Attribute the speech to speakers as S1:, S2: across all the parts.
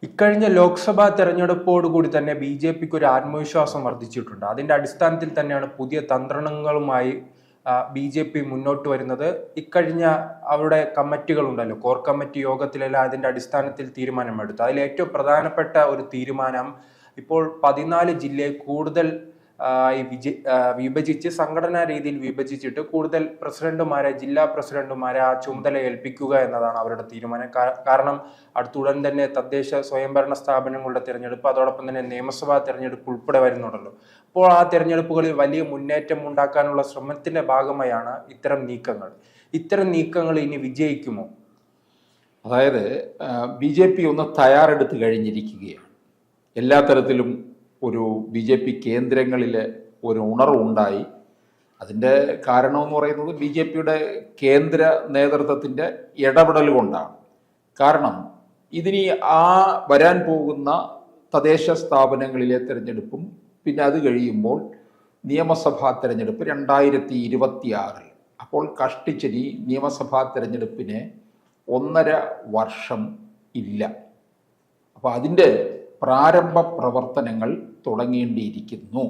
S1: ഇക്കഴിഞ്ഞ ലോക്സഭാ തെരഞ്ഞെടുപ്പോടുകൂടി തന്നെ B J പിക്ക് ഒരു ആത്മവിശ്വാസം വർദ്ധിച്ചിട്ടുണ്ട്. അതിന്റെ അടിസ്ഥാനത്തിൽ തന്നെയാണ് പുതിയ തന്ത്രങ്ങളുമായി ബി ജെ പി മുന്നോട്ട് വരുന്നത്. ഇക്കഴിഞ്ഞ അവരുടെ കമ്മിറ്റികളുണ്ടല്ലോ, കോർ കമ്മിറ്റി യോഗത്തിലെല്ലാം അതിന്റെ അടിസ്ഥാനത്തിൽ തീരുമാനമെടുത്തു. അതിൽ ഏറ്റവും പ്രധാനപ്പെട്ട ഒരു തീരുമാനം ഇപ്പോൾ 14 ജില്ലയെ കൂടുതൽ വിഭജിച്ച് സംഘടനാ രീതിയിൽ വിഭജിച്ചിട്ട് കൂടുതൽ പ്രസിഡന്റുമാരെ, ജില്ലാ പ്രസിഡന്റുമാരെ ആ ചുമതല ഏൽപ്പിക്കുക എന്നതാണ് അവരുടെ തീരുമാനം. കാരണം അടുത്തുടൻ തന്നെ തദ്ദേശ സ്വയംഭരണ സ്ഥാപനങ്ങളുടെ തിരഞ്ഞെടുപ്പ്, അതോടൊപ്പം തന്നെ നിയമസഭാ തിരഞ്ഞെടുപ്പ് ഉൾപ്പെടെ വരുന്നുണ്ടല്ലോ. അപ്പോൾ ആ തിരഞ്ഞെടുപ്പുകളിൽ വലിയ മുന്നേറ്റം ഉണ്ടാക്കാനുള്ള ശ്രമത്തിന്റെ ഭാഗമായാണ് ഇത്തരം നീക്കങ്ങൾ ഇനി വിജയിക്കുമോ?
S2: അതായത് BJP ഒന്ന് തയ്യാറെടുത്ത് കഴിഞ്ഞിരിക്കുകയാണ്. എല്ലാ തരത്തിലും ഒരു BJP കേന്ദ്രങ്ങളിൽ ഒരു ഉണർവുണ്ടായി. അതിൻ്റെ കാരണമെന്ന് പറയുന്നത് BJPയുടെ കേന്ദ്ര നേതൃത്വത്തിൻ്റെ ഇടപെടൽ കൊണ്ടാണ്. കാരണം ഇതിനി വരാൻ പോകുന്ന തദ്ദേശ സ്ഥാപനങ്ങളിലെ തിരഞ്ഞെടുപ്പും പിന്നെ അത് കഴിയുമ്പോൾ നിയമസഭാ തിരഞ്ഞെടുപ്പ് 2026, അപ്പോൾ കഷ്ടിച്ചെനി നിയമസഭാ തിരഞ്ഞെടുപ്പിന് 1.5 വർഷം ഇല്ല. അപ്പോൾ അതിൻ്റെ പ്രാരംഭ പ്രവർത്തനങ്ങൾ തുടങ്ങേണ്ടിയിരിക്കുന്നു.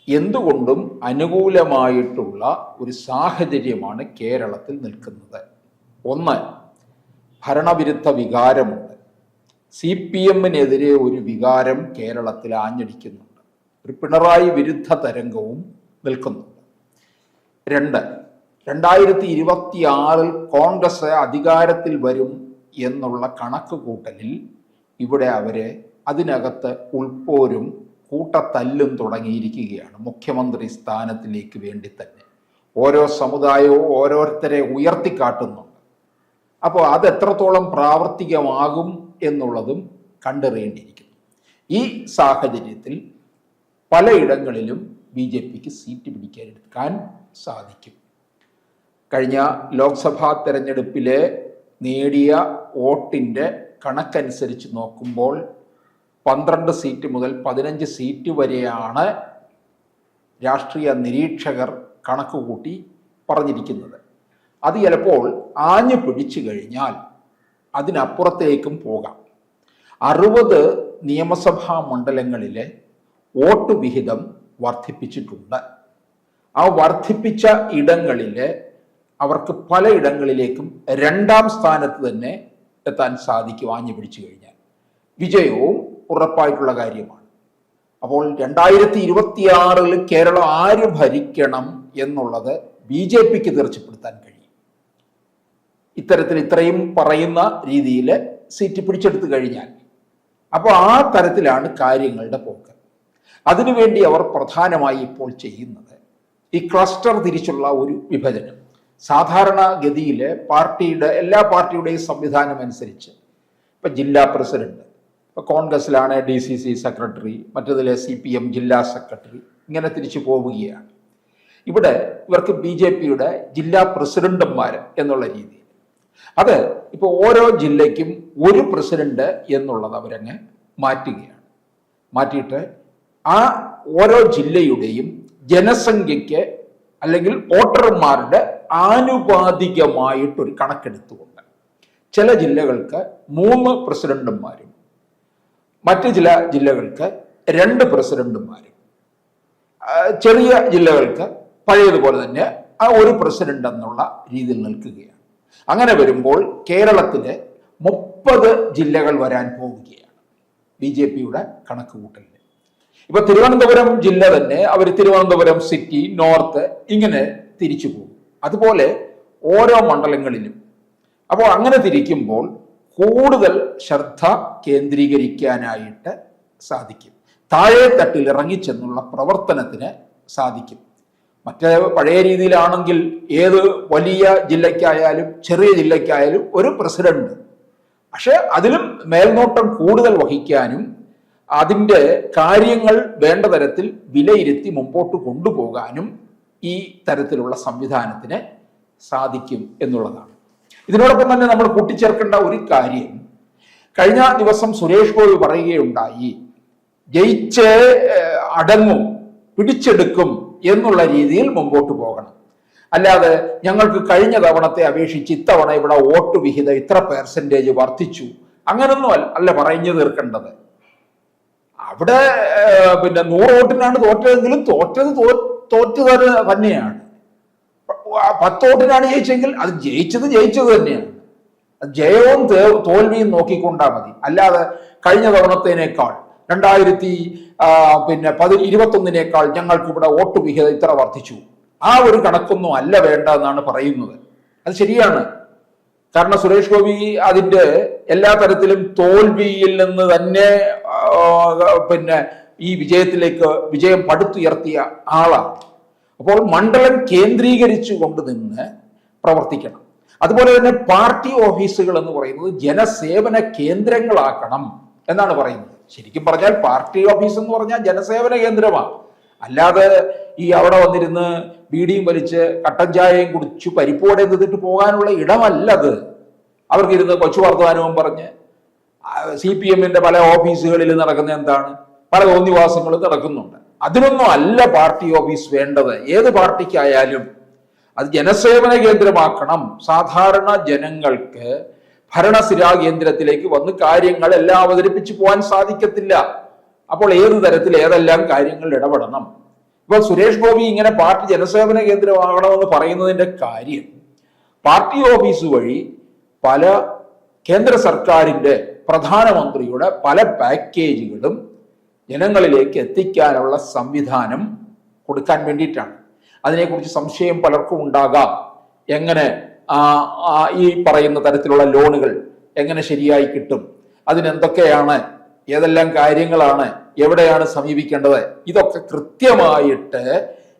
S2: എന്തുകൊണ്ടും അനുകൂലമായിട്ടുള്ള ഒരു സാഹചര്യമാണ് കേരളത്തിൽ നിൽക്കുന്നത്. ഒന്ന്, ഭരണവിരുദ്ധ വികാരമുണ്ട്. CPM-നെതിരെ ഒരു വികാരം കേരളത്തിൽ ആഞ്ഞടിക്കുന്നുണ്ട്. ഒരു പിണറായി വിരുദ്ധ തരംഗവും നിൽക്കുന്നുണ്ട്. 2, 2026 കോൺഗ്രസ് അധികാരത്തിൽ വരും എന്നുള്ള കണക്ക് കൂട്ടലിൽ ഇവിടെ അവരെ അതിനകത്ത് ഉൾപ്പോരും കൂട്ടത്തല്ലും തുടങ്ങിയിരിക്കുകയാണ്. മുഖ്യമന്ത്രി സ്ഥാനത്തിലേക്ക് വേണ്ടി തന്നെ ഓരോ സമുദായവും ഓരോരുത്തരെ ഉയർത്തിക്കാട്ടുന്നുണ്ട്. അപ്പോൾ അത് എത്രത്തോളം പ്രാവർത്തികമാകും എന്നുള്ളതും കണ്ടറിയേണ്ടിയിരിക്കുന്നു. ഈ സാഹചര്യത്തിൽ പലയിടങ്ങളിലും BJPക്ക് സീറ്റ് പിടിക്കാൻ സാധിക്കും. കഴിഞ്ഞ ലോക്സഭാ തെരഞ്ഞെടുപ്പിലെ നേടിയ വോട്ടിൻ്റെ കണക്കനുസരിച്ച് നോക്കുമ്പോൾ 12 സീറ്റ് മുതൽ 15 സീറ്റ് വരെയാണ് രാഷ്ട്രീയ നിരീക്ഷകർ കണക്ക് കൂട്ടി പറഞ്ഞിരിക്കുന്നത്. അത് ചിലപ്പോൾ ആഞ്ഞു പിടിച്ചു കഴിഞ്ഞാൽ അതിനപ്പുറത്തേക്കും പോകാം. 60 നിയമസഭാ മണ്ഡലങ്ങളിലെ വോട്ട് വിഹിതം വർദ്ധിപ്പിച്ചിട്ടുണ്ട്. ആ വർദ്ധിപ്പിച്ച ഇടങ്ങളിൽ അവർക്ക് പലയിടങ്ങളിലേക്കും 2ാം സ്ഥാനത്ത് തന്നെ എത്താൻ സാധിക്കും. ആഞ്ഞു പിടിച്ചു കഴിഞ്ഞാൽ വിജയവും ഉറപ്പായിട്ടുള്ള കാര്യമാണ്. അപ്പോൾ 2026 കേരളം ആര് ഭരിക്കണം എന്നുള്ളത് BJPക്ക് തീർച്ചപ്പെടുത്താൻ കഴിയും. ഇത്രയും പറയുന്ന രീതിയിൽ സീറ്റ് പിടിച്ചെടുത്തു കഴിഞ്ഞാൽ അപ്പോൾ ആ തരത്തിലാണ് കാര്യങ്ങളുടെ പോക്ക്. അതിനുവേണ്ടി അവർ പ്രധാനമായി ഇപ്പോൾ ചെയ്യുന്നത് ഈ ക്ലസ്റ്റർ തിരിച്ചുള്ള ഒരു വിഭജനം. സാധാരണ ഗതിയിൽ എല്ലാ പാർട്ടിയുടെയും സംവിധാനം അനുസരിച്ച് ഇപ്പം ജില്ലാ പ്രസിഡന്റ്, ഇപ്പം കോൺഗ്രസിലാണ് DCC സെക്രട്ടറി, മറ്റതിലെ CPM ജില്ലാ സെക്രട്ടറി, ഇങ്ങനെ തിരിച്ചു പോവുകയാണ്. ഇവിടെ ഇവർക്ക് BJPയുടെ ജില്ലാ പ്രസിഡന്റുമാർ എന്നുള്ള രീതിയിൽ അത് ഇപ്പോൾ ഓരോ ജില്ലയ്ക്കും ഒരു പ്രസിഡന്റ് എന്നുള്ളത് അവരങ്ങ് മാറ്റിയിട്ട് ആ ഓരോ ജില്ലയുടെയും ജനസംഖ്യയ്ക്ക് അല്ലെങ്കിൽ വോട്ടർമാരുടെ ആനുപാതികമായിട്ടൊരു കണക്കെടുത്തുകൊണ്ട് ചില ജില്ലകൾക്ക് 3 പ്രസിഡന്റുമാരും മറ്റ് ചില ജില്ലകൾക്ക് 2 പ്രസിഡന്റുമാരും, ചെറിയ ജില്ലകൾക്ക് പഴയതുപോലെ തന്നെ ആ ഒരു പ്രസിഡന്റ് എന്നുള്ള രീതിയിൽ നിൽക്കുകയാണ്. അങ്ങനെ വരുമ്പോൾ കേരളത്തിലെ 30 ജില്ലകൾ വരാൻ പോവുകയാണ് BJPയുടെ കണക്ക് കൂട്ടലിൽ. ഇപ്പൊ തിരുവനന്തപുരം ജില്ല തന്നെ അവർ തിരുവനന്തപുരം സിറ്റി, നോർത്ത് ഇങ്ങനെ തിരിച്ചു പോകും. അതുപോലെ ഓരോ മണ്ഡലങ്ങളിലും. അപ്പോൾ അങ്ങനെ തിരിക്കുമ്പോൾ കൂടുതൽ ശ്രദ്ധ കേന്ദ്രീകരിക്കാനായിട്ട് സാധിക്കും. താഴെ തട്ടിൽ ഇറങ്ങിച്ചെന്നുള്ള പ്രവർത്തനത്തിന് സാധിക്കും. മറ്റേ പഴയ രീതിയിലാണെങ്കിൽ ഏത് വലിയ ജില്ലയ്ക്കായാലും ചെറിയ ജില്ലയ്ക്കായാലും ഒരു പ്രസിഡന്റ്, പക്ഷെ അതിലും മേൽനോട്ടം കൂടുതൽ വഹിക്കാനും അതിൻ്റെ കാര്യങ്ങൾ വേണ്ട തരത്തിൽ വിലയിരുത്തി മുമ്പോട്ട് കൊണ്ടുപോകാനും ഈ തരത്തിലുള്ള സംവിധാനത്തിന് സാധിക്കും എന്നുള്ളതാണ്. ഇതിനോടൊപ്പം തന്നെ നമ്മൾ കൂട്ടിച്ചേർക്കേണ്ട ഒരു കാര്യം, കഴിഞ്ഞ ദിവസം സുരേഷ് ഗോപി പറയുകയുണ്ടായി, ജയിച്ച് അടങ്ങും, പിടിച്ചെടുക്കും എന്നുള്ള രീതിയിൽ മുമ്പോട്ട് പോകണം. അല്ലാതെ ഞങ്ങൾക്ക് കഴിഞ്ഞ തവണത്തെ അപേക്ഷിച്ച് ഇത്തവണ ഇവിടെ വോട്ട് വിഹിതം ഇത്ര പെർസെൻറ്റേജ് വർദ്ധിച്ചു, അങ്ങനൊന്നും അല്ല പറഞ്ഞു തീർക്കേണ്ടത്. അവിടെ പിന്നെ 100 വോട്ടിനാണ് തോറ്റതെങ്കിലും തോറ്റത് തന്നെയാണ്. 10 വോട്ടിനാണ് ജയിച്ചെങ്കിൽ അത് ജയിച്ചത് തന്നെയാണ്. ജയവും തോൽവിയും നോക്കിക്കൊണ്ടാൽ മതി. അല്ലാതെ കഴിഞ്ഞ തവണത്തേനേക്കാൾ 2021 ഞങ്ങൾക്ക് ഇവിടെ വോട്ട് വിഹിതം ഇത്ര വർദ്ധിച്ചു, ആ ഒരു കണക്കൊന്നും അല്ല വേണ്ടതെന്നാണ് പറയുന്നത്. അത് ശരിയാണ്. കാരണം സുരേഷ് ഗോപി അതിന്റെ എല്ലാ തരത്തിലും തോൽവിയിൽ നിന്ന് തന്നെ ഈ വിജയം പടുത്തുയർത്തിയ ആളാണ്. അപ്പോൾ മണ്ഡലം കേന്ദ്രീകരിച്ചു കൊണ്ട് നിന്ന് പ്രവർത്തിക്കണം. അതുപോലെ തന്നെ പാർട്ടി ഓഫീസുകൾ എന്ന് പറയുന്നത് ജനസേവന കേന്ദ്രങ്ങളാക്കണം എന്നാണ് പറയുന്നത്. ശരിക്കും പറഞ്ഞാൽ പാർട്ടി ഓഫീസ് എന്ന് പറഞ്ഞാൽ ജനസേവന കേന്ദ്രമാണ്. അല്ലാതെ ഈ അവിടെ വന്നിരുന്ന് ബീഡിയും വലിച്ച് കട്ടൻ ചായയും കുടിച്ചു പരിപ്പോടെ നിന്നിട്ട് പോകാനുള്ള ഇടമല്ലത്. അവർക്കിരുന്ന് കൊച്ചു വർത്തമാനവും പറഞ്ഞ് CPM-ന്റെ പല ഓഫീസുകളിൽ നടക്കുന്ന എന്താണ്, പല തോന്നിവാസങ്ങളും നടക്കുന്നുണ്ട്. അതിനൊന്നും അല്ല പാർട്ടി ഓഫീസ് വേണ്ടത്. ഏത് പാർട്ടിക്കായാലും അത് ജനസേവന കേന്ദ്രമാക്കണം. സാധാരണ ജനങ്ങൾക്ക് ഭരണസിരാ കേന്ദ്രത്തിലേക്ക് വന്ന് കാര്യങ്ങൾ എല്ലാം അവതരിപ്പിച്ചു പോകാൻ സാധിക്കത്തില്ല. അപ്പോൾ ഏത് തരത്തിൽ ഏതെല്ലാം കാര്യങ്ങൾ ഇടപെടണം. ഇപ്പൊ സുരേഷ് ഗോപി ഇങ്ങനെ പാർട്ടി ജനസേവന കേന്ദ്രമാകണമെന്ന് പറയുന്നതിന്റെ കാര്യം, പാർട്ടി ഓഫീസ് വഴി പല കേന്ദ്ര സർക്കാരിന്റെ പ്രധാനമന്ത്രിയുടെ പല പാക്കേജുകളും ജനങ്ങളിലേക്ക് എത്തിക്കാനുള്ള സംവിധാനം കൊടുക്കാൻ വേണ്ടിയിട്ടാണ്. അതിനെക്കുറിച്ച് സംശയം പലർക്കും ഉണ്ടാകാം. എങ്ങനെ ഈ പറയുന്ന തരത്തിലുള്ള ലോണുകൾ എങ്ങനെ ശരിയായി കിട്ടും, അതിനെന്തൊക്കെയാണ്, ഏതെല്ലാം കാര്യങ്ങളാണ്, എവിടെയാണ് സമീപിക്കേണ്ടത്, ഇതൊക്കെ കൃത്യമായിട്ട്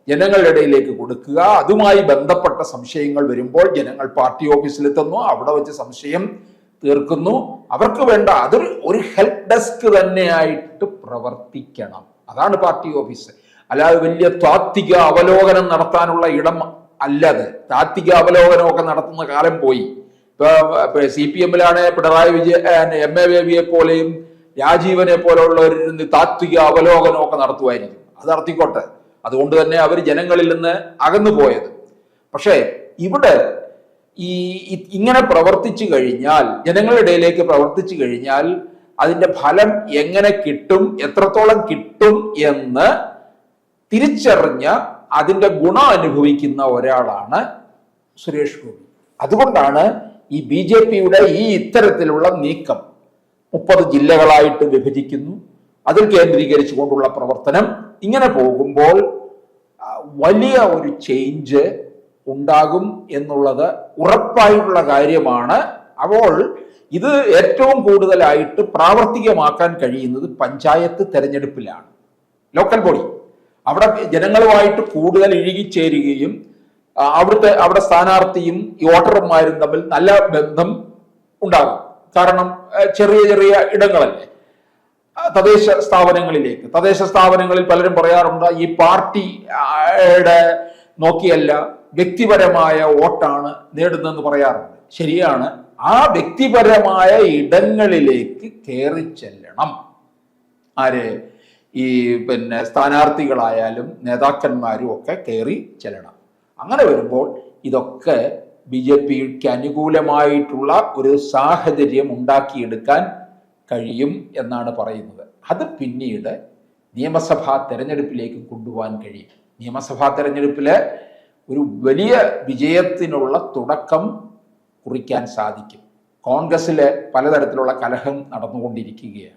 S2: ജനങ്ങളുടെ ഇടയിലേക്ക് കൊടുക്കുക. അതുമായി ബന്ധപ്പെട്ട സംശയങ്ങൾ വരുമ്പോൾ ജനങ്ങൾ പാർട്ടി ഓഫീസിലെത്തുന്നു, അവിടെ വെച്ച് സംശയം തീർക്കുന്നു. അവർക്ക് വേണ്ട ഒരു ഹെൽപ്പ് ഡെസ്ക് തന്നെയായിട്ട് പ്രവർത്തിക്കണം. അതാണ് പാർട്ടി ഓഫീസ്. അല്ലാതെ വലിയ താത്വിക അവലോകനം നടത്താനുള്ള ഇടം അല്ലത്. താത്വിക അവലോകനമൊക്കെ നടത്തുന്ന കാലം പോയി. ഇപ്പൊ CPM-ലാണ് പിണറായി വിജയൻ, MA ബേബിയെ പോലെയും രാജീവനെ പോലെയുള്ളവരിൽ താത്വിക അവലോകനമൊക്കെ നടത്തുമായിരിക്കും. അത് നടത്തിക്കോട്ടെ. അതുകൊണ്ട് തന്നെ അവർ ജനങ്ങളിൽ നിന്ന് അകന്നു പോയത്. പക്ഷേ ഇവിടെ ഇങ്ങനെ പ്രവർത്തിച്ചു കഴിഞ്ഞാൽ, ജനങ്ങളുടെ ഇടയിലേക്ക് പ്രവർത്തിച്ചു കഴിഞ്ഞാൽ അതിന്റെ ഫലം എങ്ങനെ കിട്ടും, എത്രത്തോളം കിട്ടും എന്ന് തിരിച്ചറിഞ്ഞ അതിന്റെ ഗുണം അനുഭവിക്കുന്ന ഒരാളാണ് സുരേഷ് ഗോപി. അതുകൊണ്ടാണ് ഈ BJP-യുടെ ഇത്തരത്തിലുള്ള നീക്കം. 30 ജില്ലകളായിട്ട് വിഭജിക്കുന്നു, അതിൽ കേന്ദ്രീകരിച്ചു കൊണ്ടുള്ള പ്രവർത്തനം. ഇങ്ങനെ പോകുമ്പോൾ വലിയ ഒരു ചേഞ്ച് ഉണ്ടാകും എന്നുള്ളത് ഉറപ്പായിട്ടുള്ള കാര്യമാണ്. അപ്പോൾ ഇത് ഏറ്റവും കൂടുതലായിട്ട് പ്രാവർത്തികമാക്കാൻ കഴിയുന്നത് പഞ്ചായത്ത് തെരഞ്ഞെടുപ്പിലാണ്. ലോക്കൽ ബോഡി അവിടെ ജനങ്ങളുമായിട്ട് കൂടുതൽ ഇഴുകിച്ചേരുകയും അവിടെ സ്ഥാനാർത്ഥിയും ഈ വോട്ടർമാരും തമ്മിൽ നല്ല ബന്ധം ഉണ്ടാകും. കാരണം ചെറിയ ചെറിയ ഇടങ്ങളല്ലേ. തദ്ദേശ സ്ഥാപനങ്ങളിൽ പലരും പറയാറുണ്ട് ഈ പാർട്ടിയുടെ നോക്കിയല്ല വ്യക്തിപരമായ വോട്ടാണ് നേടുന്നതെന്ന് പറയാറുണ്ട്. ശരിയാണ്. ആ വ്യക്തിപരമായ ഇടങ്ങളിലേക്ക് കയറി ചെല്ലണം ആര്, ഈ സ്ഥാനാർത്ഥികളായാലും നേതാക്കന്മാരും ഒക്കെ കയറി ചെല്ലണം. അങ്ങനെ വരുമ്പോൾ ഇതൊക്കെ BJP-ക്ക് അനുകൂലമായിട്ടുള്ള ഒരു സാഹചര്യം ഉണ്ടാക്കിയെടുക്കാൻ കഴിയും എന്നാണ് പറയുന്നത്. അത് പിന്നീട് നിയമസഭാ തെരഞ്ഞെടുപ്പിലേക്ക് കൊണ്ടുപോകാൻ കഴിയും. നിയമസഭാ തെരഞ്ഞെടുപ്പില് ഒരു വലിയ വിജയത്തിനുള്ള തുടക്കം കുറിക്കാൻ സാധിക്കും. കോൺഗ്രസിലെ പലതരത്തിലുള്ള കലഹം നടന്നുകൊണ്ടിരിക്കുകയാണ്.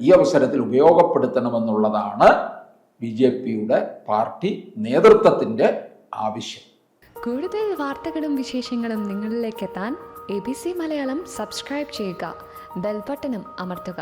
S2: ഈ അവസരത്തിൽ ഉപയോഗപ്പെടുത്തണമെന്നുള്ളതാണ് BJP-യുടെ പാർട്ടി നേതൃത്വത്തിന്റെ ആവശ്യം.
S3: കൂടുതൽ വാർത്തകളും വിശേഷങ്ങളും നിങ്ങളിലേക്ക് എത്താൻ ABC മലയാളം സബ്സ്ക്രൈബ് ചെയ്യുക, ബെൽ ബട്ടണും അമർത്തുക.